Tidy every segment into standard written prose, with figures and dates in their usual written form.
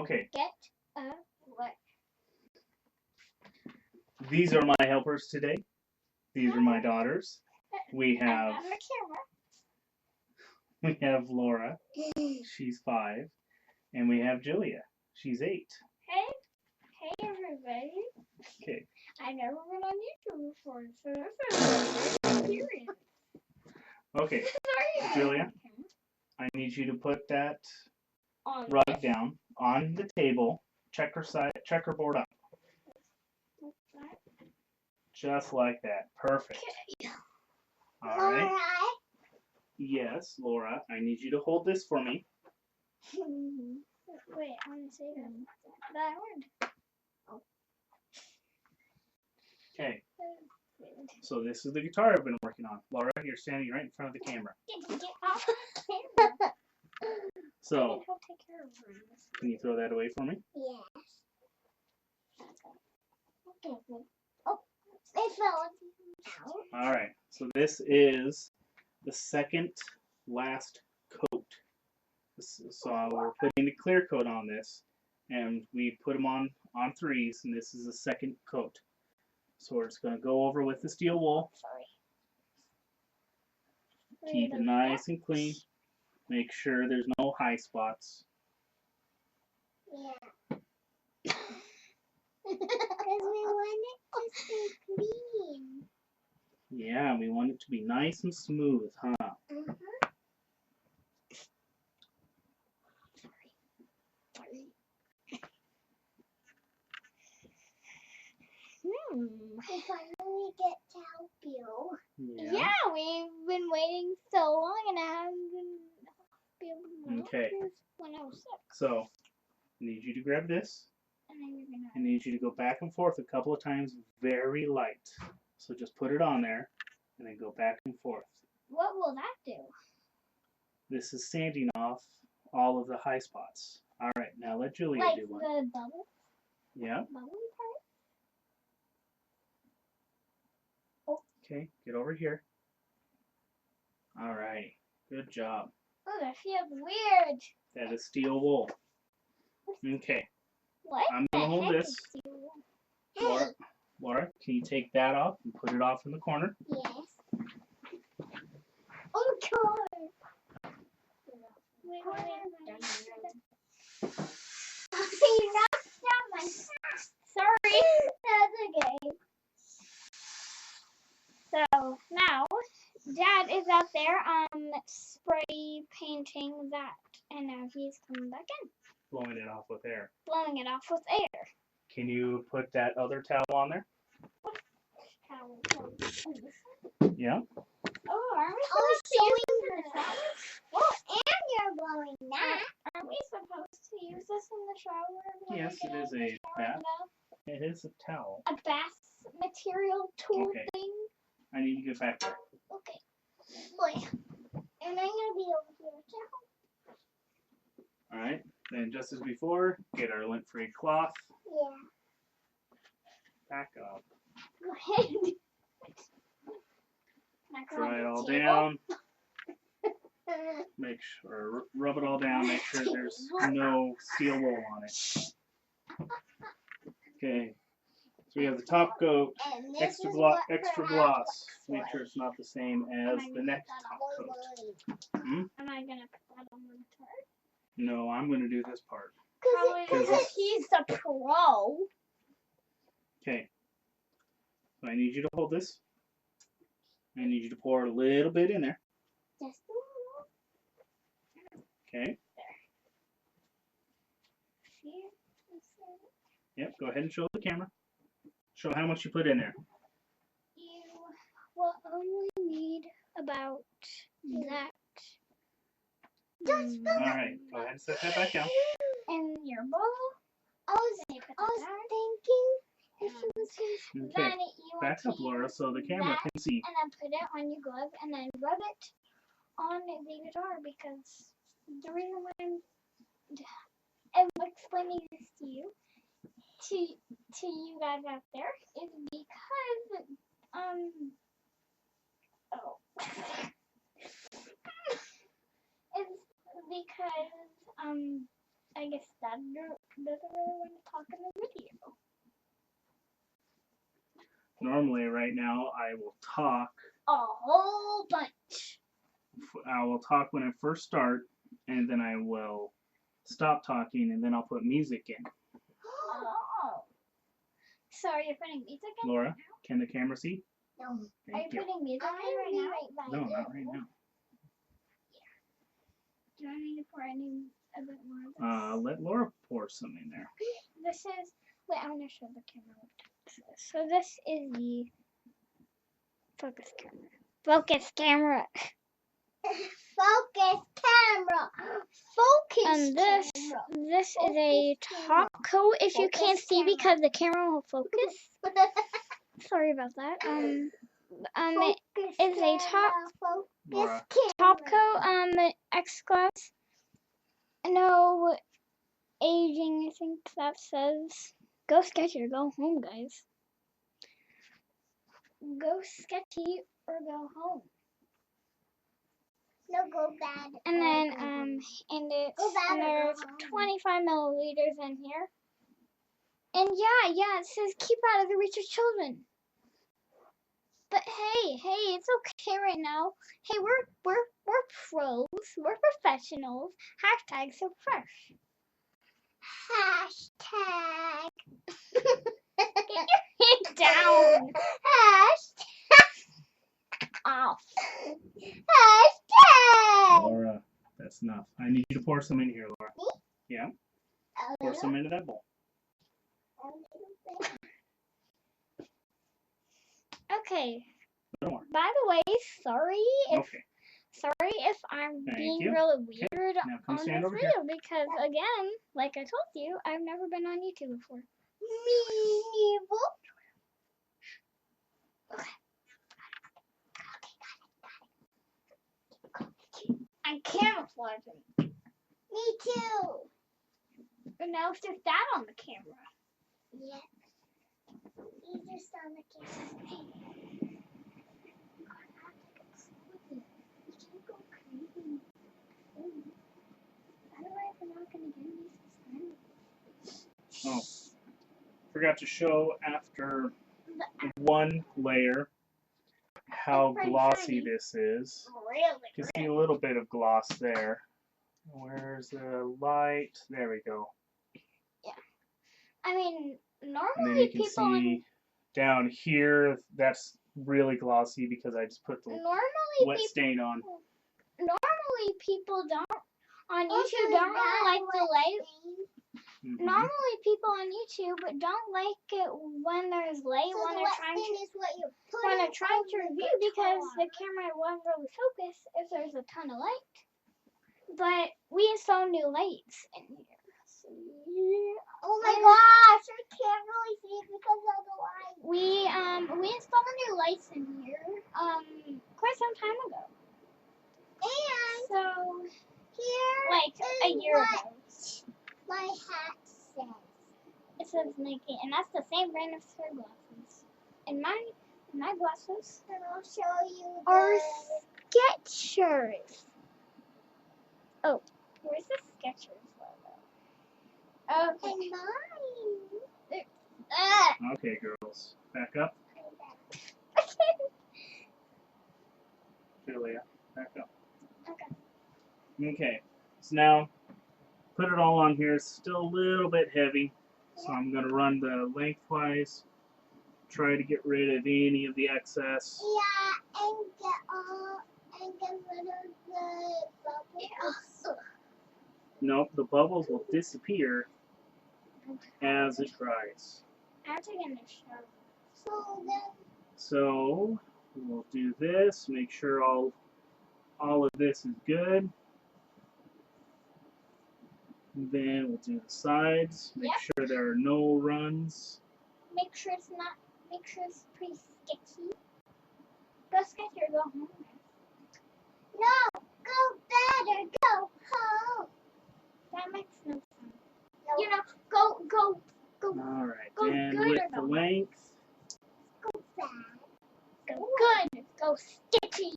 Okay. Get a lick. These are my helpers today. These are my daughters. We have on the we have Laura. She's 5, and we have Julia. She's 8. Hey everybody. Okay. I've never been on YouTube before, so this is a experience. Okay. Julia, I need you to put that On rug down on the table, checkerboard up. Just like that. Perfect. All right. Yes, Laura, I need you to hold this for me. Wait, I want to say that word. Oh. Okay. So this is the guitar I've been working on. Laura, you're standing right in front of the camera. Get off the camera. So, can you throw that away for me? Yes. Okay. Oh, it fell out. All right. So this is the second last coat. So we're putting the clear coat on this, and we put them on 3s, and this is the second coat. So we're just going to go over with the steel wool. Keep it nice and clean. Make sure there's no high spots. Yeah. Because we want it to stay clean. Yeah, we want it to be nice and smooth, huh? We finally get to help you. Yeah. We've been waiting so long and I haven't been able to help you when I was sick. So, I need you to grab this. I need you to go back and forth a couple of times, very light. So just put it on there, and then go back and forth. What will that do? This is sanding off all of the high spots. All right, now let Julia do one. Like the bubble? Yeah. Bubble part? Okay, get over here. All right, good job. Oh, that feels weird. That is steel wool. Okay. What? I'm going to hold this. Laura, can you take that off and put it off in the corner? Yes. Oh, God. Wait. You knocked down my hat. Sorry. That's okay. So, now, Dad is out there spray painting that, and now he's coming back in. Blowing it off with air. Blowing it off with air. Can you put that other towel on there? What towel? Yeah. Oh, aren't we supposed to use this in the shower? Well, and you're blowing that. Aren't we supposed to use this in the shower? Yes, it is a bath. It is a towel. A bath material tool thing? I need to get back there. Okay. Boy. And I'm going to be over here too. Alright, then just as before, get our lint-free cloth. Yeah. Back up. Go ahead. Dry it all down. Make sure, rub it all down, make sure there's no steel wool on it. Okay. So we have the top coat, extra gloss. Make sure it's not the same as the next top coat. Am I going to put that on the guitar? No, I'm going to do this part. Because he's the pro. Okay. So I need you to hold this. I need you to pour a little bit in there. Just a little. Okay. Yep, go ahead and show the camera. Show how much you put in there. You will only need about that. Alright, go ahead and set that back down. And your bowl. I was thinking if you was Okay, back up, Laura, so the camera can see. And then put it on your glove and then rub it on the guitar, because the reason why I'm explaining this to you guys out there is because it's because I guess Dad doesn't really want to talk in the video. Normally, right now, I will talk. A whole bunch. I will talk when I first start, and then I will stop talking, and then I'll put music in. Oh. So are you putting music in? Laura, can the camera see? No. Thank Are you putting music in right now? No, not right now. Do I need to pour any a bit more of this? Let Laura pour some in there. This is. Wait, I want to show the camera what this is. So this is the focus camera. Focus camera. Focus camera. Focus. And this is a top coat. If you can't see because the camera will focus. Sorry about that. It is a top coat on the X Glass. No aging, I think that says. Go Sketchy or go home, guys. Go Sketchy or go home. No, go bad. And then and there's 25 milliliters in here. And yeah, it says keep out of the reach of children. But hey, it's okay right now. Hey, we're pros, we're professionals. Hashtag so fresh. Hashtag. Get your head down. Hashtag. Off. Hashtag. Laura, that's enough. I need you to pour some in here, Laura. Me? Yeah. Pour some into that bowl. Okay. No more. By the way, sorry if I'm Thank being you. really weird Now come on this stand over video here. because again, like I told you, I've never been on YouTube before. Me neither. I'm camouflaging. Me too. And now it's just that on the camera. Yeah. You just on the camera. You can't go crazy. Otherwise, we're not going to get any subscribers. Oh. Forgot to show after one layer how glossy this is. Really? You can see a little bit of gloss there. Where's the light? There we go. Yeah. I mean, And then normally you can people see down here, that's really glossy because I just put the wet stain on. Normally people don't on YouTube don't really like the light. Mm-hmm. Normally people on YouTube don't like it when there's light when they're trying to review because the camera won't really focus if there's a ton of light. But we installed new lights in here. Oh my gosh, I can't really see it because of the light. We installed new lights in here quite some time ago. And so here like a year ago. My hat says. It says Nike, and that's the same brand of sunglasses. And my glasses. And I'll show you are Skechers. Oh, where's the Skechers logo? Okay. And mine. Okay, girls. Back up. Julia, back up. Okay. So now, put it all on here. It's still a little bit heavy. So I'm going to run the lengthwise. Try to get rid of any of the excess. Yeah, and get rid of the bubbles. Nope, the bubbles will disappear as it dries. I'm taking a shower. So we'll do this. Make sure all of this is good. And then we'll do the sides. Make sure there are no runs. Make sure it's pretty sketchy. Go sketchy or go home. No, go bad or go home. That makes no sense. No. You know, go. All right, go and good with or the go length. Go bad. Go good. Go sketchy.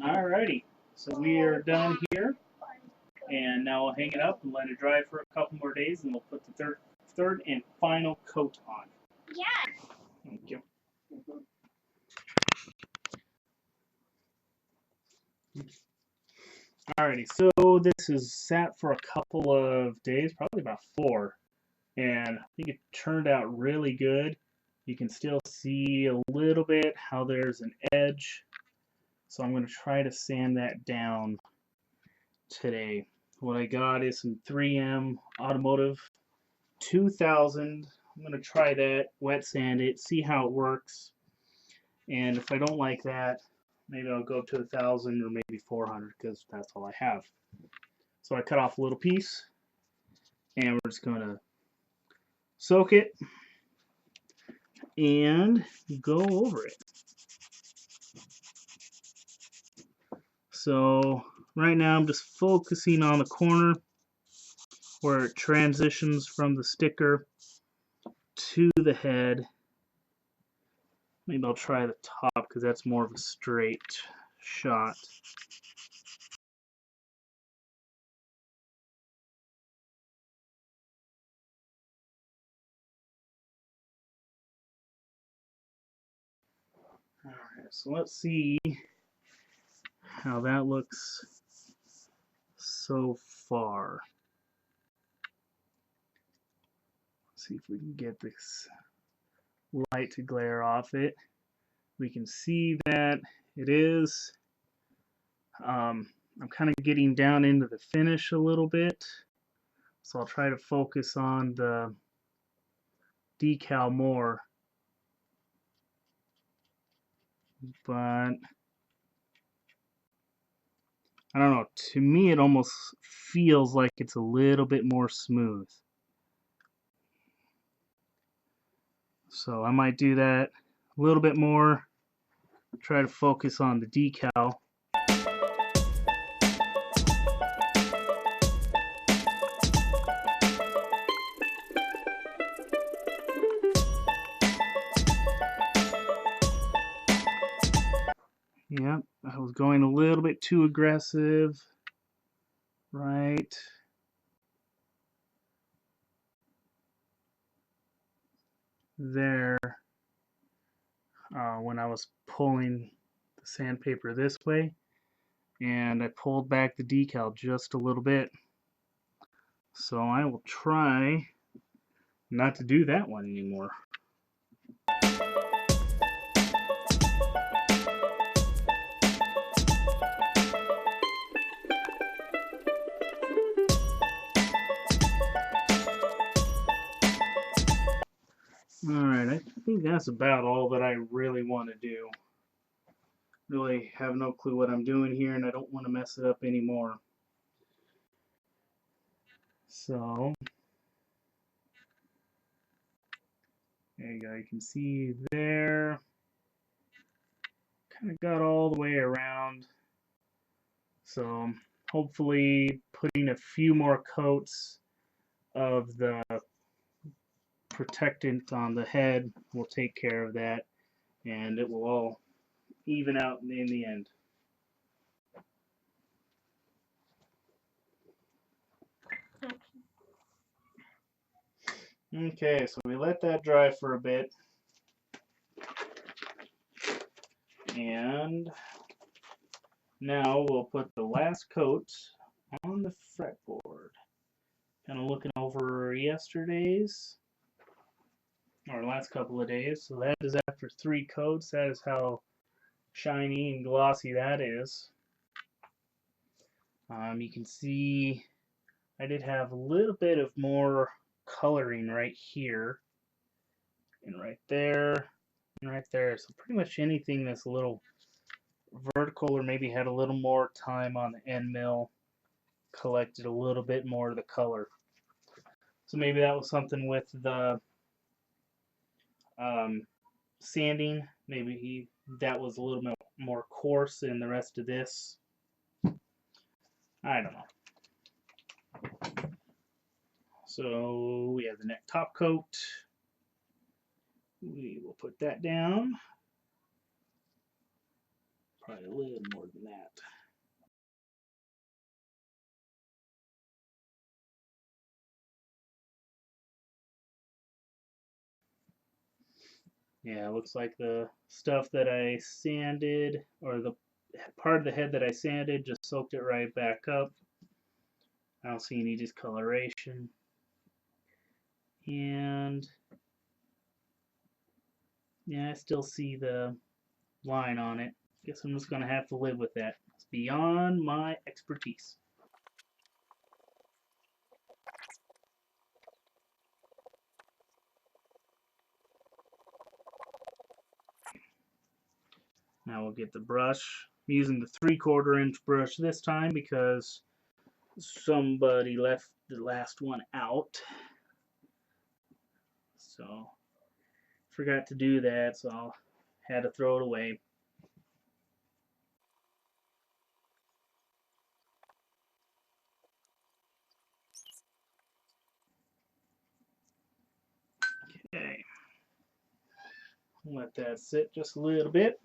Alrighty, so we are done here. And now we'll hang it up and let it dry for a couple more days, and we'll put the third and final coat on. Yeah. Thank you. Alrighty, so this is sat for a couple of days, probably about 4, and I think it turned out really good. You can still see a little bit how there's an edge, so I'm going to try to sand that down today. What I got is some 3M Automotive 2000. I'm going to try that, wet sand it, see how it works, and if I don't like that, maybe I'll go up to 1,000 or maybe 400 because that's all I have. So I cut off a little piece, and we're just going to soak it and go over it. So right now I'm just focusing on the corner where it transitions from the sticker to the head. Maybe I'll try the top because that's more of a straight shot. Alright, so let's see how that looks so far. Let's see if we can get this light to glare off it. We can see that it is. I'm kind of getting down into the finish a little bit, so I'll try to focus on the decal more. But I don't know, to me it almost feels like it's a little bit more smooth. So I might do that a little bit more, try to focus on the decal. Yep, I was going a little bit too aggressive. Right there when I was pulling the sandpaper this way, and I pulled back the decal just a little bit. So I will try not to do that one anymore. Alright, I think that's about all that I really want to do. Really have no clue what I'm doing here, and I don't want to mess it up anymore. So, there you go, you can see there. Kind of got all the way around. So, hopefully putting a few more coats of the protectant on the head will take care of that, and it will all even out in the end. Okay, so we let that dry for a bit, and now we'll put the last coat on the fretboard. Kind of looking over yesterday's, or last couple of days, so that is after 3 coats. That is how shiny and glossy that is. You can see I did have a little bit of more coloring right here, and right there, and right there. So pretty much anything that's a little vertical or maybe had a little more time on the end mill collected a little bit more of the color. So maybe that was something with the sanding. Maybe that was a little bit more coarse than the rest of this. I don't know. So we have the neck top coat. We will put that down. Probably a little more than that. Yeah, it looks like the stuff that I sanded, or the part of the head that I sanded, just soaked it right back up. I don't see any discoloration. And yeah, I still see the line on it. Guess I'm just gonna have to live with that. It's beyond my expertise. Now we'll get the brush. I'm using the 3/4 inch brush this time because somebody left the last one out. So forgot to do that, so I had to throw it away. Okay. Let that sit just a little bit.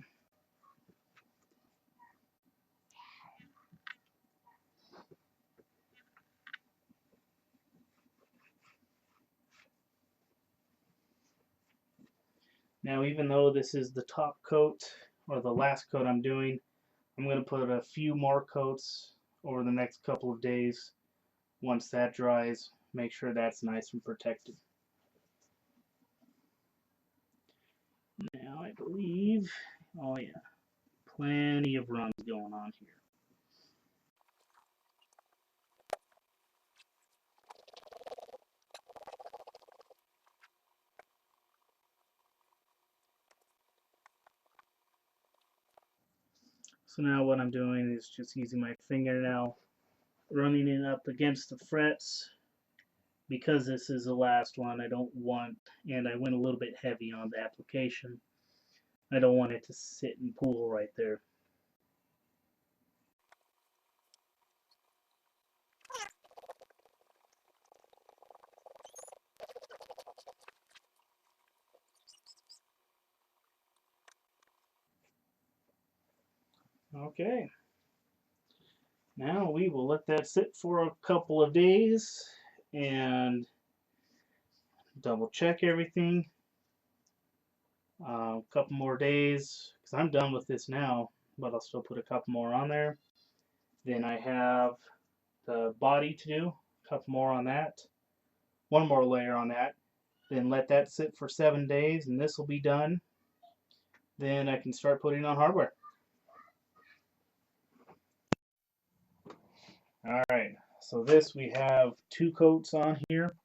Now, even though this is the top coat, or the last coat I'm doing, I'm going to put a few more coats over the next couple of days. Once that dries, make sure that's nice and protected. Now, I believe, oh yeah, plenty of runs going on here. So now what I'm doing is just using my fingernail, running it up against the frets. Because this is the last one, I don't want, and I went a little bit heavy on the application, I don't want it to sit and pool right there. Okay. Now we will let that sit for a couple of days and double check everything. A couple more days, because I'm done with this now, but I'll still put a couple more on there. Then I have the body to do, a couple more on that, one more layer on that. Then let that sit for 7 days, and this will be done. Then I can start putting on hardware. Alright, so this we have 2 coats on here.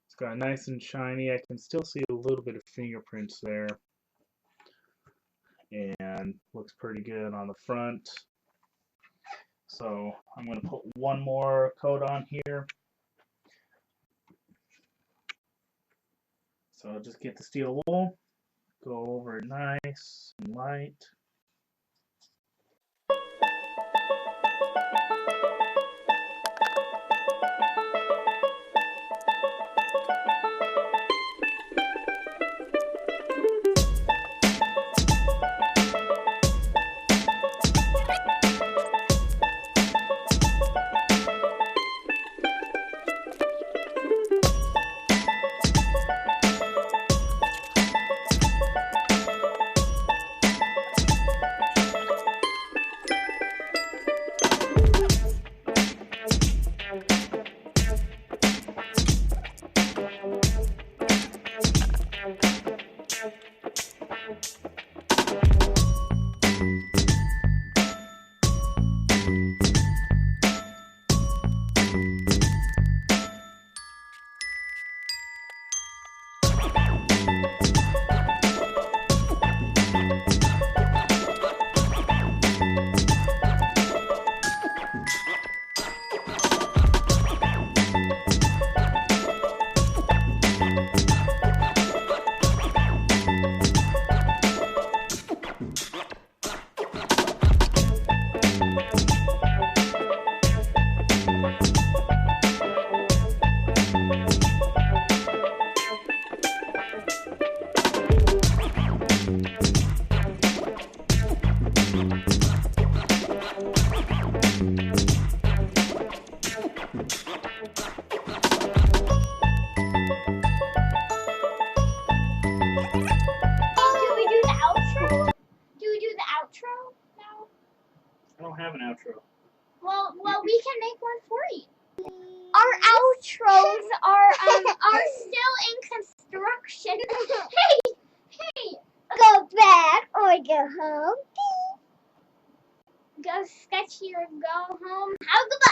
It's got nice and shiny. I can still see a little bit of fingerprints there. And looks pretty good on the front. So I'm going to put one more coat on here. So I'll just get the steel wool, go over it nice and light. I don't have an outro. Well, we can make one for you. Our outros are still in construction. Hey, go back or go home. Go sketchy or go home. Have a good